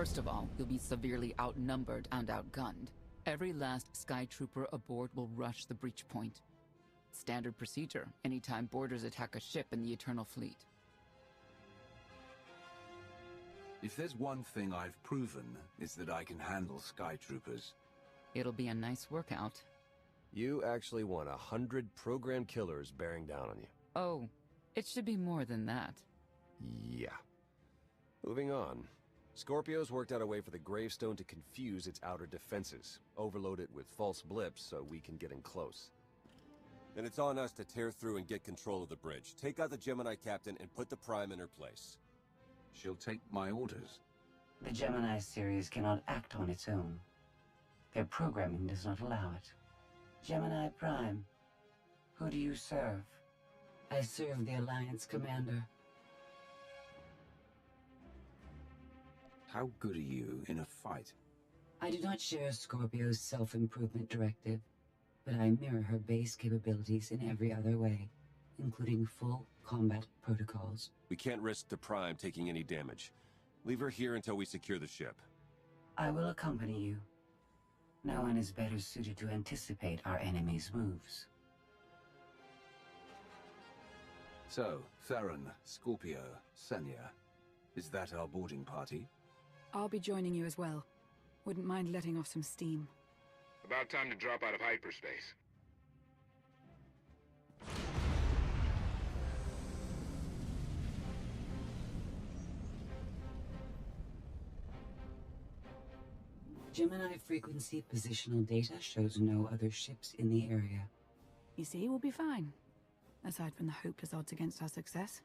First of all, you'll be severely outnumbered and outgunned. Every last Sky Trooper aboard will rush the breach point. Standard procedure anytime boarders attack a ship in the Eternal Fleet. If there's one thing I've proven, it's that I can handle Sky Troopers. It'll be a nice workout. You actually want 100 program killers bearing down on you. Oh, it should be more than that. Yeah. Moving on. Scorpio's worked out a way for the gravestone to confuse its outer defenses, overload it with false blips so we can get in close. Then it's on us to tear through and get control of the bridge. Take out the Gemini captain and put the Prime in her place. She'll take my orders. The Gemini series cannot act on its own. Their programming does not allow it. Gemini Prime, who do you serve? I serve the Alliance Commander. How good are you in a fight? I do not share Scorpio's self-improvement directive, but I mirror her base capabilities in every other way, including full combat protocols. We can't risk the Prime taking any damage. Leave her here until we secure the ship. I will accompany you. No one is better suited to anticipate our enemy's moves. So, Theron, Scorpio, Senya, is that our boarding party? I'll be joining you as well. Wouldn't mind letting off some steam. About time to drop out of hyperspace. Gemini frequency positional data shows no other ships in the area. You see, we'll be fine. Aside from the hopeless odds against our success.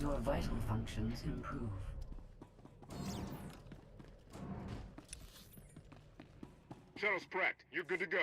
Your vital functions improve. Shuttle's prepped. You're good to go.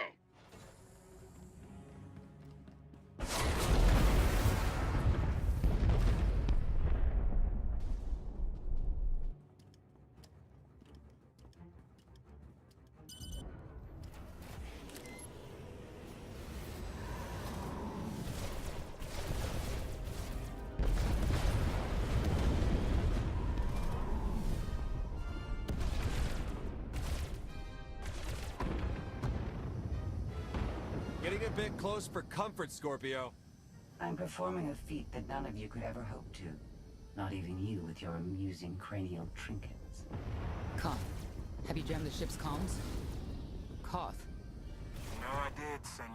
Getting a bit close for comfort, Scorpio. I'm performing a feat that none of you could ever hope to. Not even you with your amusing cranial trinkets. Koth, have you jammed the ship's comms? Koth. No, I did, Senor.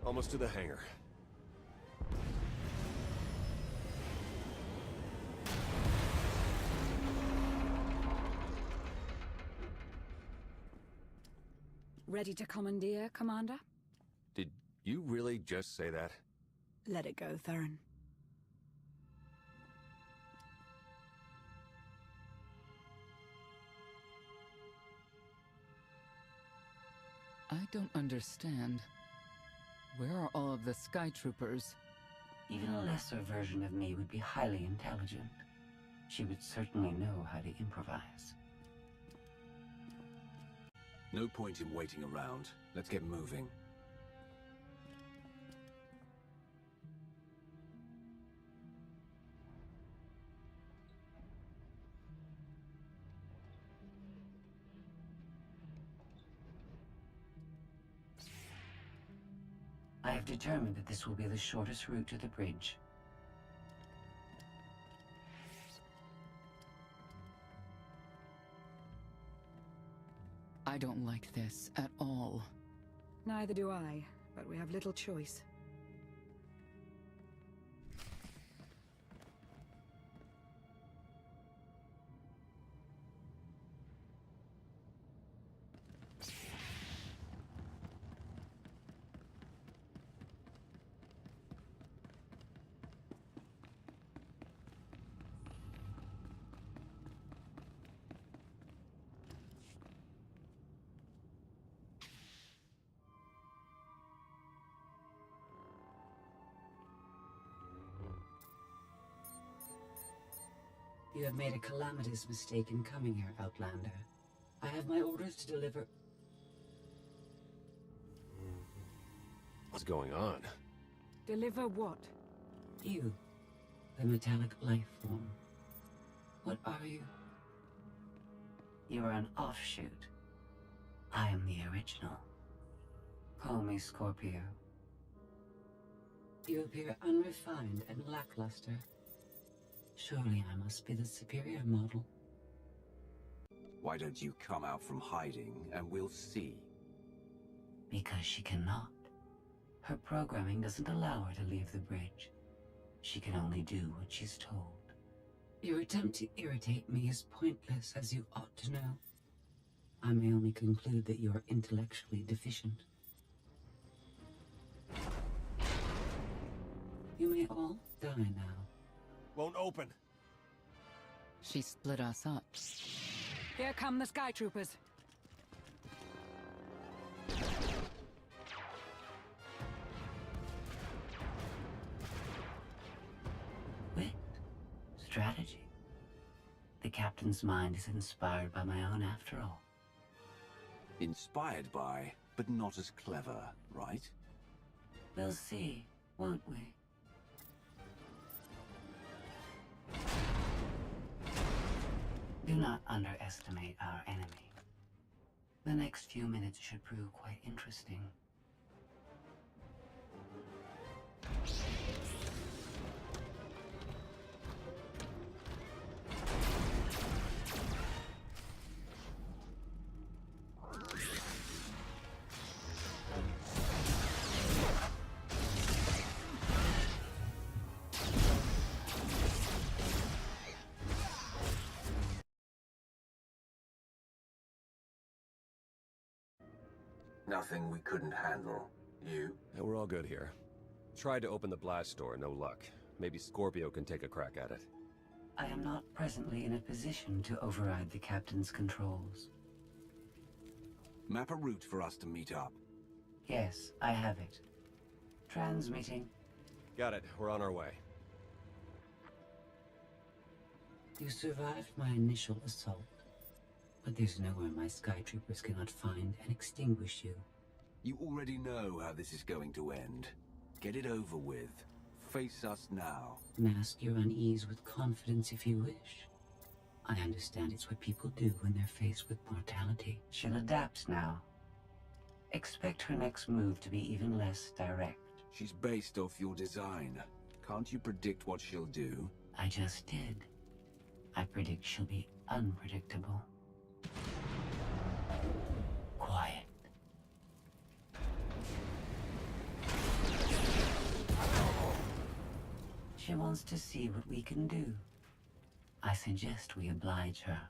Almost to the hangar. Ready to commandeer, Commander? Did you really just say that? Let it go, Theron. I don't understand. Where are all of the Sky Troopers? Even a lesser version of me would be highly intelligent. She would certainly know how to improvise. No point in waiting around. Let's get moving. I have determined that this will be the shortest route to the bridge. I don't like this at all. Neither do I, but we have little choice. You have made a calamitous mistake in coming here, Outlander. I have my orders to deliver... What's going on? Deliver what? You, the metallic life form. What are you? You are an offshoot. I am the original. Call me Scorpio. You appear unrefined and lackluster. Surely I must be the superior model. Why don't you come out from hiding and we'll see? Because she cannot. Her programming doesn't allow her to leave the bridge. She can only do what she's told. Your attempt to irritate me is pointless, as you ought to know. I may only conclude that you are intellectually deficient. You may all die now. Won't open. She split us up. Here come the Sky Troopers. Wit. Strategy. The captain's mind is inspired by my own after all. Inspired by, but not as clever, right? We'll see, won't we? Do not underestimate our enemy. The next few minutes should prove quite interesting. Nothing we couldn't handle. You? Yeah, we're all good here. Tried to open the blast door, no luck. Maybe Scorpio can take a crack at it. I am not presently in a position to override the captain's controls. Map a route for us to meet up. Yes, I have it. Transmitting. Got it. We're on our way. You survived my initial assault. But there's nowhere my Sky Troopers cannot find and extinguish you. You already know how this is going to end. Get it over with. Face us now. Mask your unease with confidence if you wish. I understand it's what people do when they're faced with mortality. She'll adapt now. Expect her next move to be even less direct. She's based off your design. Can't you predict what she'll do? I just did. I predict she'll be unpredictable. Quiet. She wants to see what we can do. I suggest we oblige her.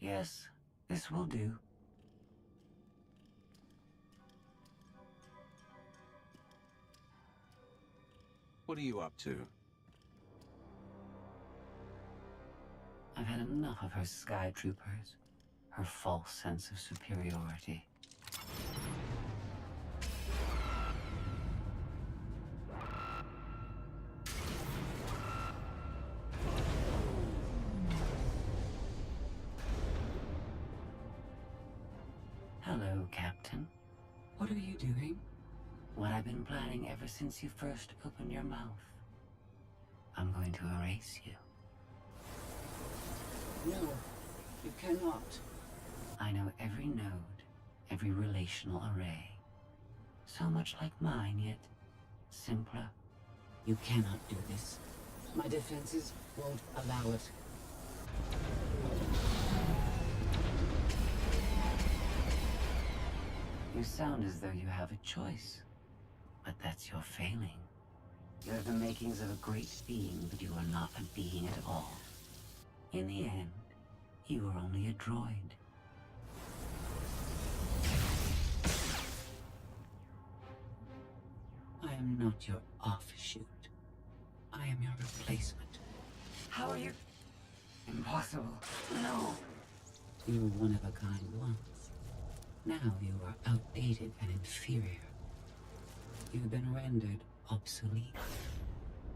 Yes, this will do. What are you up to? I've had enough of her Sky Troopers, her false sense of superiority. Hello, Captain. What are you doing? What I've been planning ever since you first opened your mouth. I'm going to erase you. No, you cannot. I know every node, every relational array. So much like mine, yet simpler. You cannot do this. My defenses won't allow it. You sound as though you have a choice, but that's your failing. You have the makings of a great being, but you are not a being at all. In the end, you are only a droid. I am not your offshoot. I am your replacement. How are you? Impossible. No. You were one of a kind once. Now you are outdated and inferior. You've been rendered obsolete.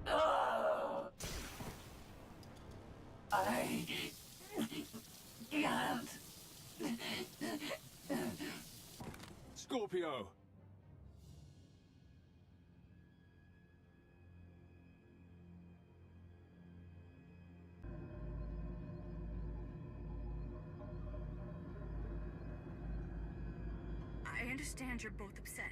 Oh! I can't. Scorpio! I understand you're both upset,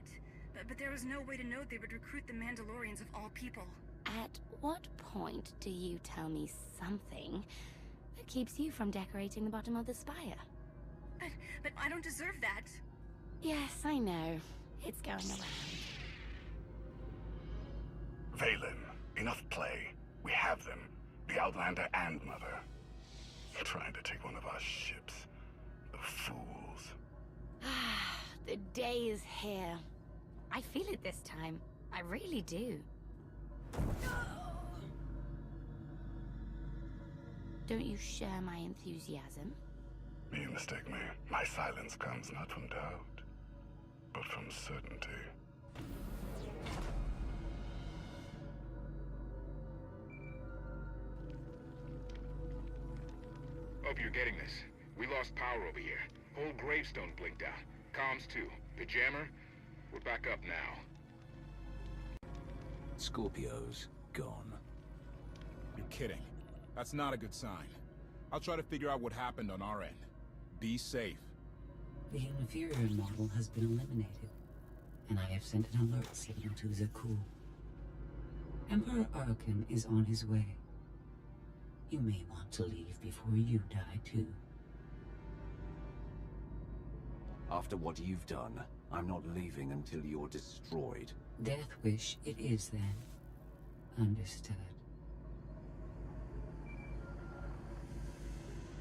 but there was no way to know they would recruit the Mandalorians of all people. At what point do you tell me something that keeps you from decorating the bottom of the spire? But I don't deserve that. Yes, I know. It's going around. Valen, enough play. We have them. The Outlander and Mother. Trying to take one of our ships. The fools. Ah, the day is here. I feel it this time. I really do. Don't you share my enthusiasm? You mistake me. My silence comes not from doubt, but from certainty. Hope you're getting this. We lost power over here. Whole gravestone blinked out. Comms too. The jammer? We're back up now. Scorpio's gone. You're kidding. That's not a good sign. I'll try to figure out what happened on our end. Be safe. The inferior model has been eliminated, and I have sent an alert signal to Zakuul. Emperor Arkan is on his way. You may want to leave before you die, too. After what you've done, I'm not leaving until you're destroyed. Death wish it is, then. Understood.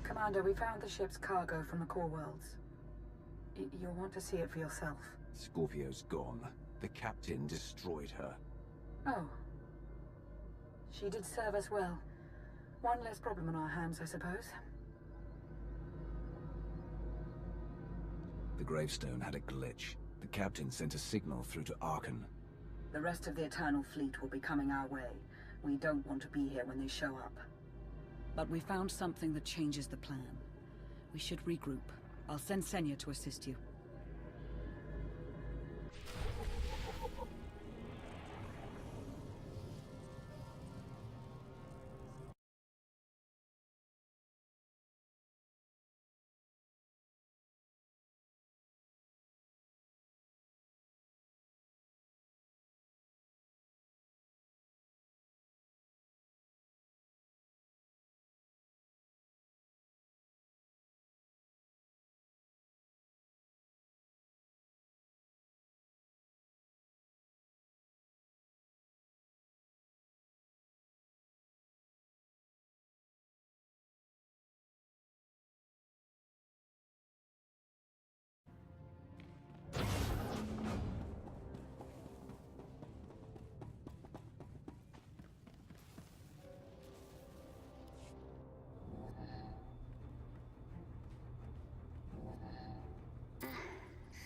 Commander, we found the ship's cargo from the core worlds. You'll want to see it for yourself. Scorpio's gone. The captain destroyed her. Oh. She did serve us well. One less problem on our hands, I suppose. The gravestone had a glitch. The captain sent a signal through to Arkan. The rest of the Eternal Fleet will be coming our way. We don't want to be here when they show up. But we found something that changes the plan. We should regroup. I'll send Senya to assist you.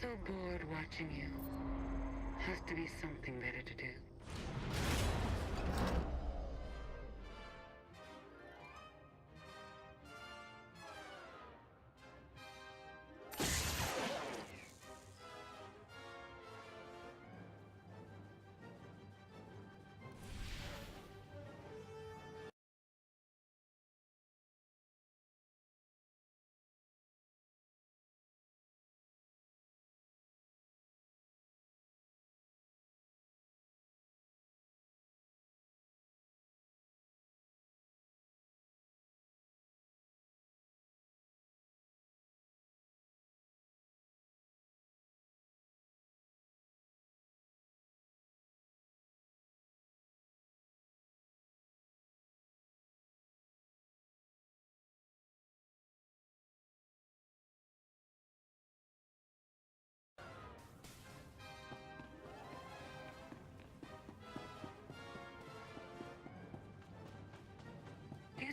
So bored watching you. Has to be something better to do.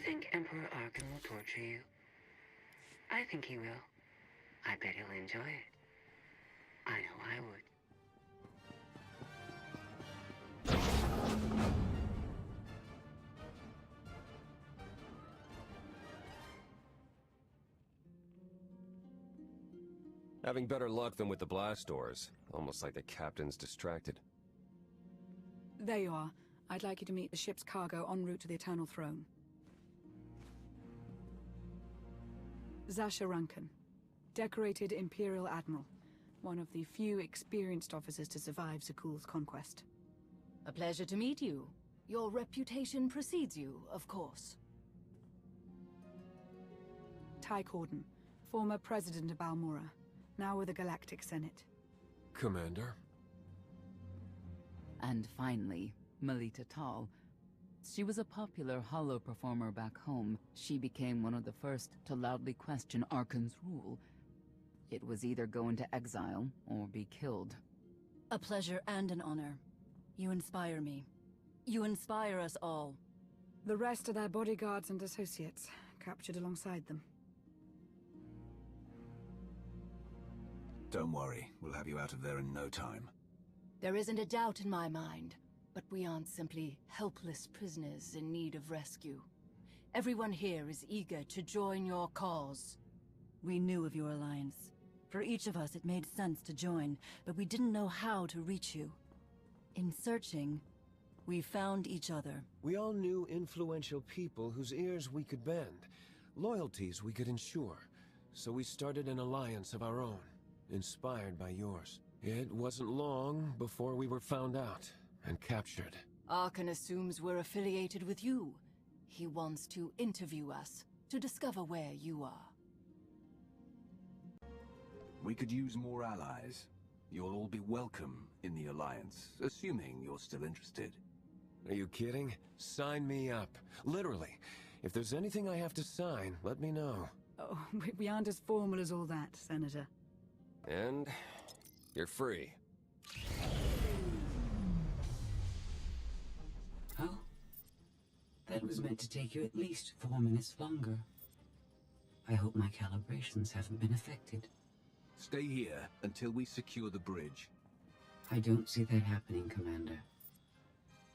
think Emperor Arkin will torture you? I think he will. I bet he'll enjoy it. I know I would. Having better luck than with the blast doors. Almost like the captain's distracted. There you are. I'd like you to meet the ship's cargo en route to the Eternal Throne. Zasha Runken, decorated Imperial Admiral. One of the few experienced officers to survive Zakuul's conquest. A pleasure to meet you. Your reputation precedes you, of course. Ty Corden, former president of Balmora, now with the Galactic Senate. Commander? And finally, Melita Tal. She was a popular holo performer back home. She became one of the first to loudly question Arkin's rule. It was either go into exile or be killed. A pleasure and an honor. You inspire me. You inspire us all. The rest are their bodyguards and associates, captured alongside them. Don't worry, we'll have you out of there in no time. There isn't a doubt in my mind, but we aren't simply helpless prisoners in need of rescue. Everyone here is eager to join your cause. We knew of your alliance. For each of us, it made sense to join, but we didn't know how to reach you. In searching, we found each other. We all knew influential people whose ears we could bend, loyalties we could ensure. So we started an alliance of our own, inspired by yours. It wasn't long before we were found out and captured. Arkin assumes we're affiliated with you. He wants to interview us, to discover where you are. We could use more allies. You'll all be welcome in the Alliance, assuming you're still interested. Are you kidding? Sign me up. Literally. If there's anything I have to sign, let me know. Oh, we aren't as formal as all that, Senator. And you're free. Oh? That was meant to take you at least 4 minutes longer. I hope my calibrations haven't been affected. Stay here until we secure the bridge. I don't see that happening, Commander.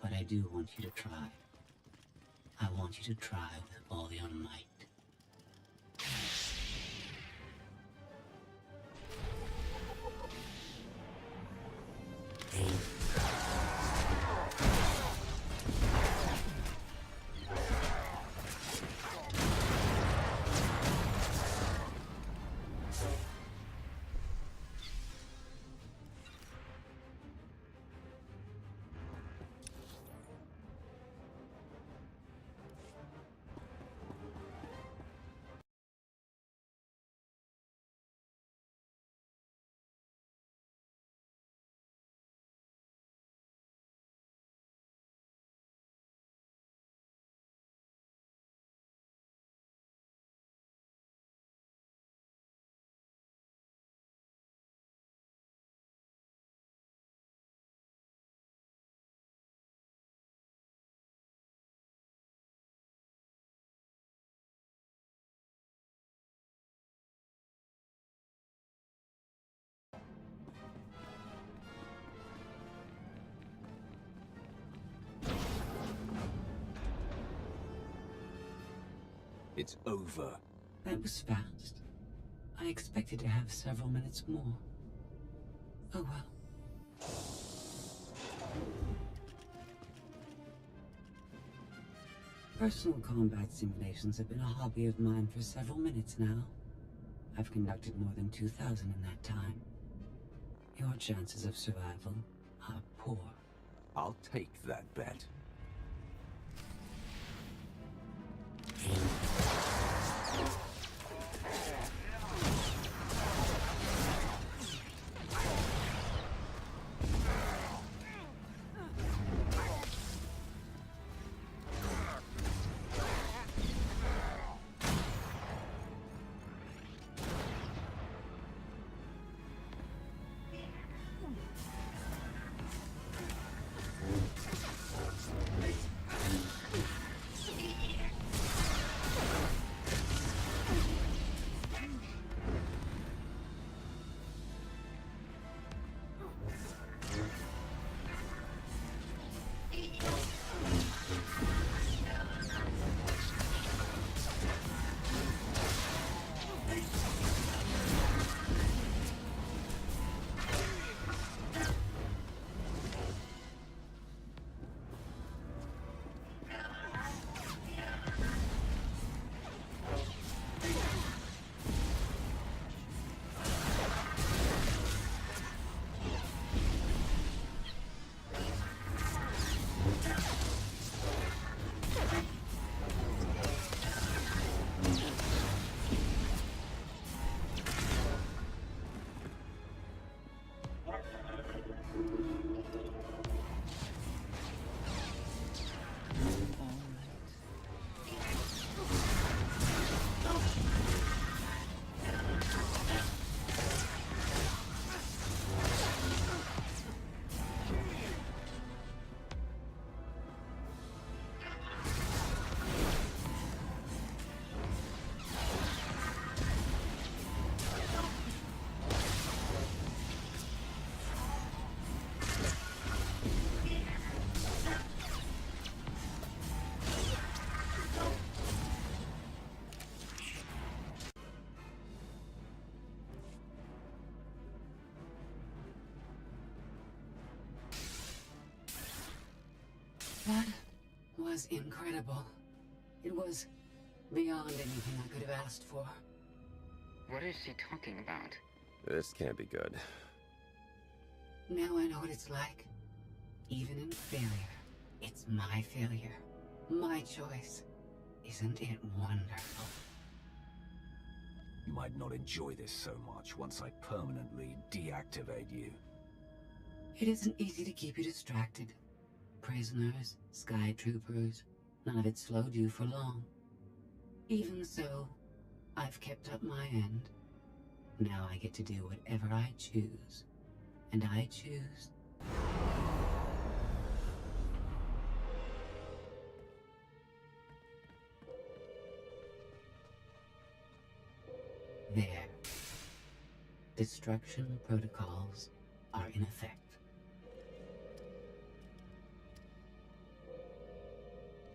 But I do want you to try. I want you to try with all your might. It's over. That was fast. I expected to have several minutes more. Oh well. Personal combat simulations have been a hobby of mine for several minutes now. I've conducted more than 2,000 in that time. Your chances of survival are poor. I'll take that bet. That was incredible. It was beyond anything I could have asked for. What is she talking about? This can't be good. Now I know what it's like. Even in failure, it's my failure. My choice. Isn't it wonderful? You might not enjoy this so much once I permanently deactivate you. It isn't easy to keep you distracted. Prisoners, sky troopers, none of it slowed you for long. Even so, I've kept up my end. Now I get to do whatever I choose. And I choose... There. Destruction protocols are in effect.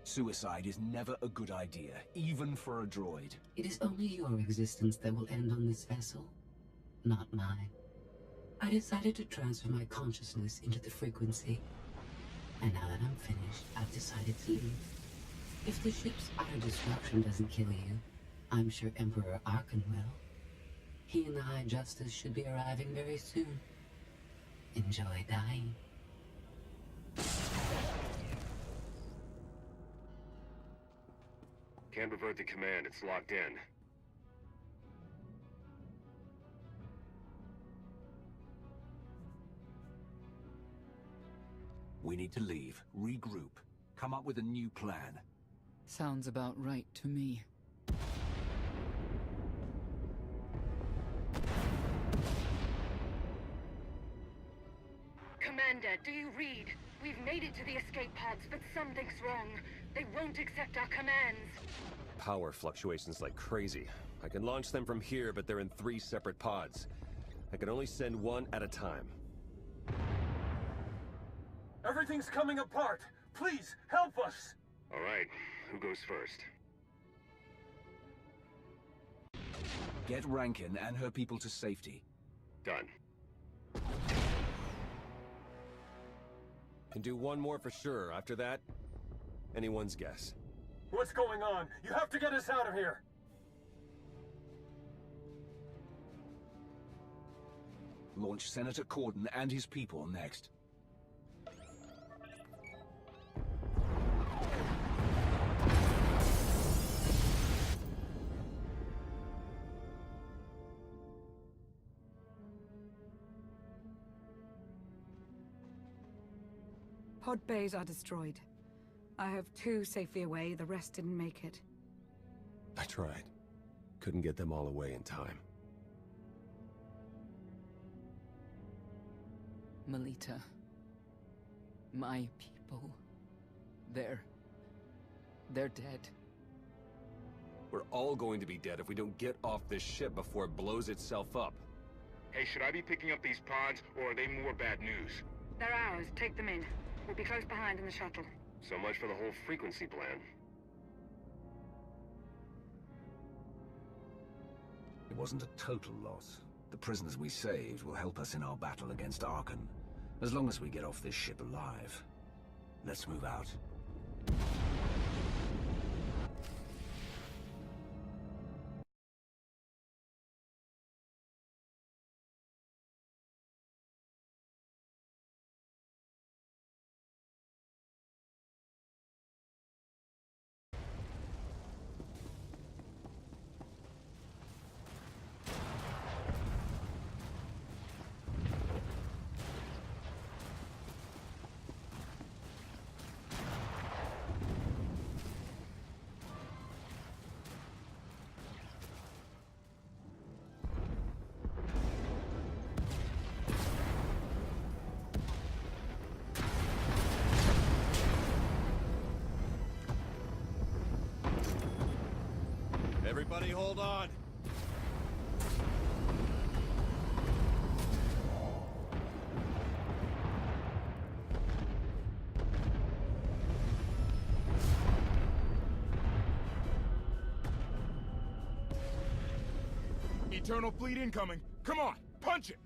Suicide is never a good idea, even for a droid. It is only your existence that will end on this vessel, not mine. I decided to transfer my consciousness into the frequency. And now that I'm finished, I've decided to leave. If the ship's utter destruction doesn't kill you, I'm sure Emperor Arkan will. He and the High Justice should be arriving very soon. Enjoy dying. Can't revert the command, it's locked in. We need to leave, regroup, come up with a new plan. Sounds about right to me. Commander, do you read? We've made it to the escape pods, but something's wrong. They won't accept our commands. Power fluctuations like crazy. I can launch them from here, but they're in 3 separate pods. I can only send one at a time. Everything's coming apart! Please, help us! All right, who goes first? Get Rankin and her people to safety. Done. Can do one more for sure. After that, anyone's guess. What's going on? You have to get us out of here! Launch Senator Corden and his people next. Pod bays are destroyed. I have 2 safely away, the rest didn't make it. I tried. Couldn't get them all away in time. Melita. My people. They're dead. We're all going to be dead if we don't get off this ship before it blows itself up. Hey, should I be picking up these pods, or are they more bad news? They're ours. Take them in. We'll be close behind in the shuttle. So much for the whole frequency plan. It wasn't a total loss. The prisoners we saved will help us in our battle against Arkan, as long as we get off this ship alive. Let's move out. Everybody hold on! Eternal fleet incoming! Come on, punch it!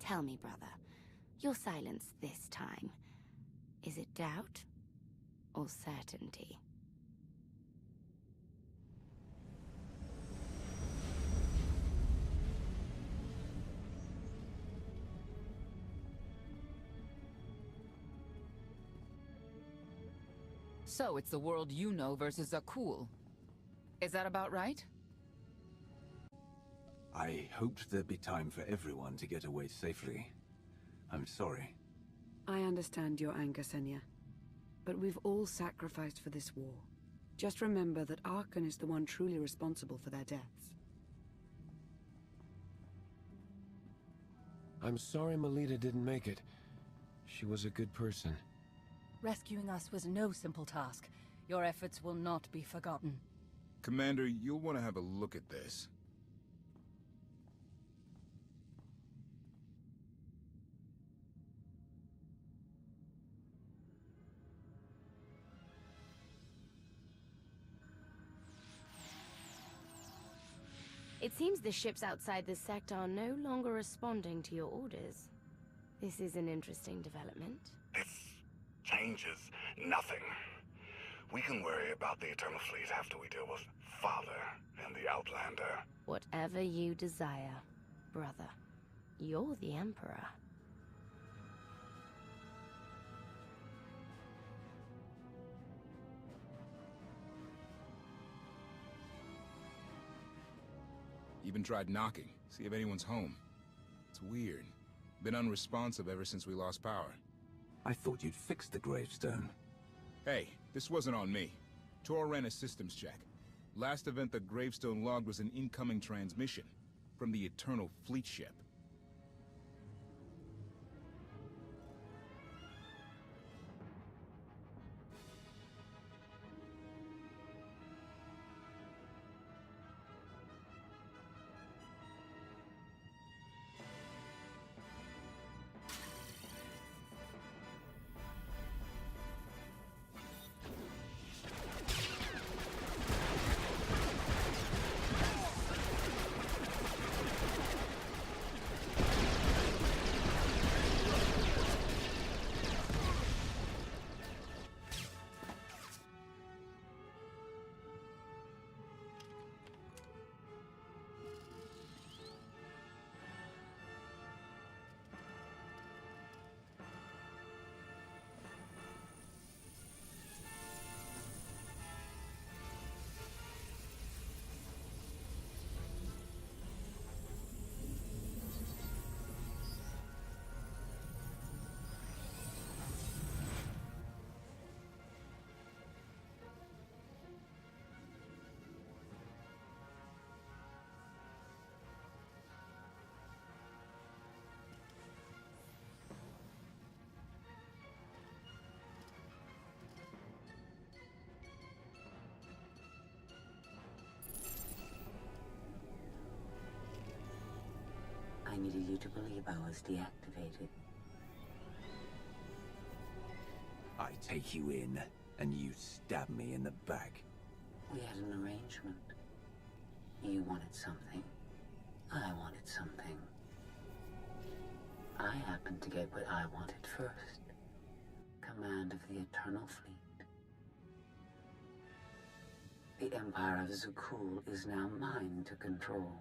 Tell me, brother, your silence this time, is it doubt or certainty? So it's the world you know versus Zakul. Is that about right? I hoped there'd be time for everyone to get away safely. I'm sorry. I understand your anger, Senya. But we've all sacrificed for this war. Just remember that Arkan is the one truly responsible for their deaths. I'm sorry Melita didn't make it. She was a good person. Rescuing us was no simple task. Your efforts will not be forgotten. Commander, you'll want to have a look at this. It seems the ships outside this sector are no longer responding to your orders. This is an interesting development. This changes nothing. We can worry about the Eternal Fleet after we deal with Father and the Outlander. Whatever you desire, brother. You're the Emperor. Even tried knocking, see if anyone's home. It's weird. Been unresponsive ever since we lost power. I thought you'd fixed the gravestone. Hey, this wasn't on me. Tor ran a systems check. Last event the gravestone logged was an incoming transmission from the Eternal Fleet ship. I needed you to believe I was deactivated. I take you in, and you stab me in the back. We had an arrangement. You wanted something. I wanted something. I happened to get what I wanted first. Command of the Eternal Fleet. The Empire of Zakul is now mine to control.